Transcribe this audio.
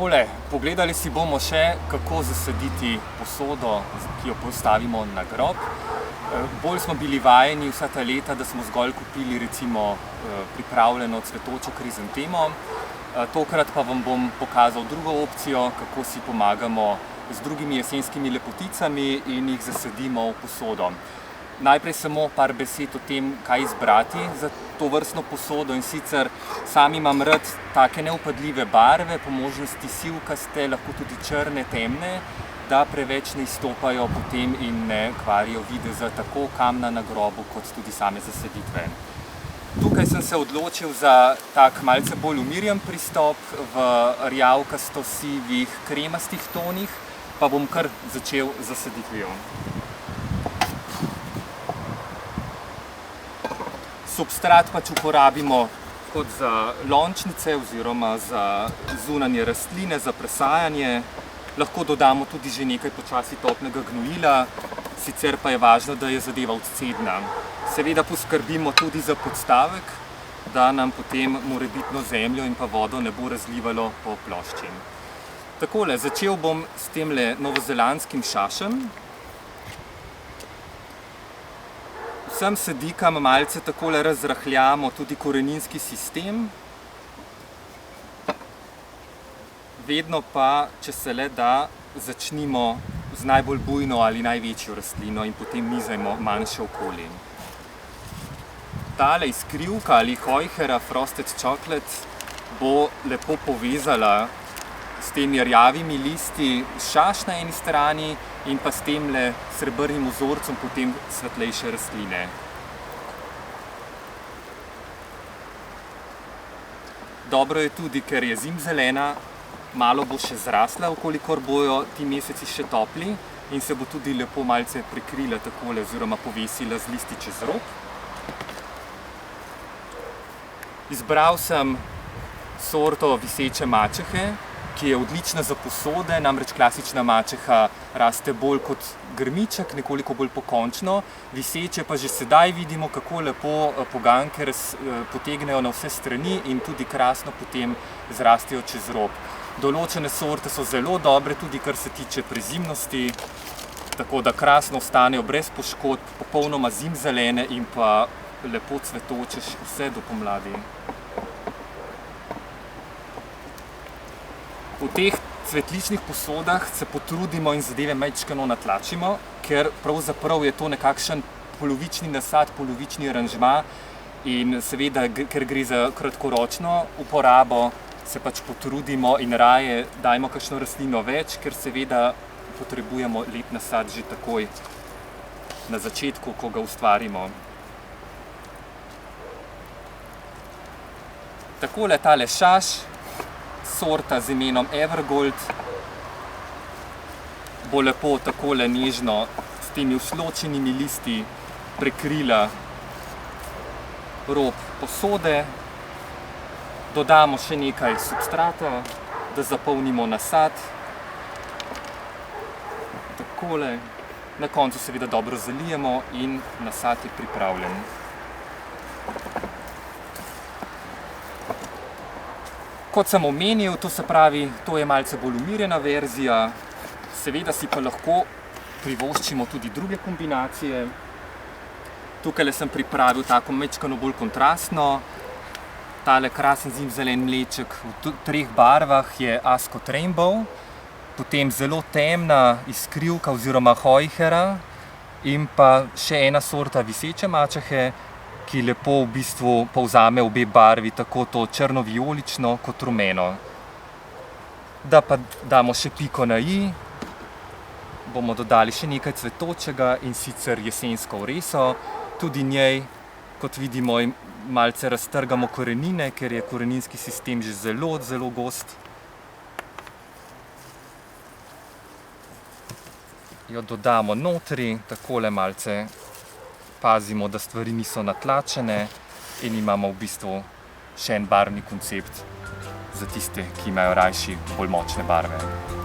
Takole, pogledali si bomo še, kako zasaditi posodo, ki jo postavimo na grob. Bolj smo bili vajeni vsa ta leta, da smo zgolj kupili recimo pripravljeno cvetočo krizantemo. Tokrat pa vam bom pokazal drugo opcijo, kako si pomagamo z drugimi jesenskimi lepoticami in jih zasadimo v posodo. Najprej samo par besed o tem, kaj izbrati za to vrstno posodo, in sicer sam imam rad take neupadljive barve, po možnosti sivkaste, lahko tudi črne, temne, da preveč ne izstopajo potem in ne kvarijo videza tako kamna na grobu kot tudi same zasaditve. Tukaj sem se odločil za tak malce bolj umirjen pristop v rjavkasto-sivih kremastih tonih, pa bom kar začel z zasaditvijo. Substrat pač uporabimo kot za lončnice oziroma za zunanje rastline, za presajanje. Lahko dodamo tudi že nekaj počasi topnega gnojila, sicer pa je važno, da je zadeva odcedna. Seveda poskrbimo tudi za podstavek, da nam potem morebitno zemljo in pa vodo ne bo razlivalo po plošči. Takole, začel bom s temle novozelandskim šašem. Vsem sadikam malce takole razrahljamo tudi koreninski sistem. Vedno pa, če se le da, začnimo z najbolj bujno ali največjo rastlino in potem nizajmo manjše okoli. Tale iskrivka ali hojhera Frosted Chocolate bo lepo povezala s temi rjavimi listi šaš na eni strani in pa s temle srebrnim vzorcem potem svetlejše rastline. Dobro je tudi, ker je zimzelena, malo bo še zrasla, kolikor bojo ti meseci še topli, in se bo tudi lepo malce prekrila takole oziroma povesila z listi čez rob. Izbral sem sorto viseče mačehe, ki je odlična za posode, namreč klasična mačeha raste bolj kot grmiček, nekoliko bolj pokončno. Viseče pa že sedaj vidimo, kako lepo poganjke potegnejo na vse strani in tudi krasno potem zrastejo čez rob. Določene sorte so zelo dobre, tudi kar se tiče prezimnosti, tako da krasno ostanejo brez poškodb, popolnoma zimzelene in pa lepo cvetoče vse do pomladi. V teh cvetličnih posodah se potrudimo in zadeve majčkeno natlačimo, ker pravzaprav je to nekakšen polovični nasad, polovični aranžma, in seveda, ker gre za kratkoročno uporabo, se pač potrudimo in raje dajmo kakšno rastlino več, ker seveda potrebujemo lep nasad že takoj na začetku, ko ga ustvarimo. Takole tale šaš, sorta z imenom Evergold, bo lepo takole nežno s temi usločenimi listi prekrila rob posode. Dodamo še nekaj substrata, da zapolnimo nasad. Takole. Na koncu seveda dobro zalijemo in nasad je pripravljen. Kot sem omenil, to se pravi, to je malce bolj umirjena verzija, seveda si pa lahko privoščimo tudi druge kombinacije. Tukajle sem pripravil tako majčkeno bolj kontrastno. Tale krasen zimzelen mleček v 3 barvah je Ascot Rainbow, potem zelo temna iskrivka oziroma hojhera in pa še ena sorta viseče mačehe, ki lepo v bistvu povzame obe barvi, tako to črno-vijolično kot rumeno. Da pa damo še piko na i, bomo dodali še nekaj cvetočega, in sicer jesensko oreso. Tudi njej, kot vidimo, malce raztrgamo korenine, ker je koreninski sistem že zelo, zelo gost. Jo dodamo notri, takole malce pazimo, da stvari niso natlačene, in imamo v bistvu še en barvni koncept za tiste, ki imajo rajši bolj močne barve.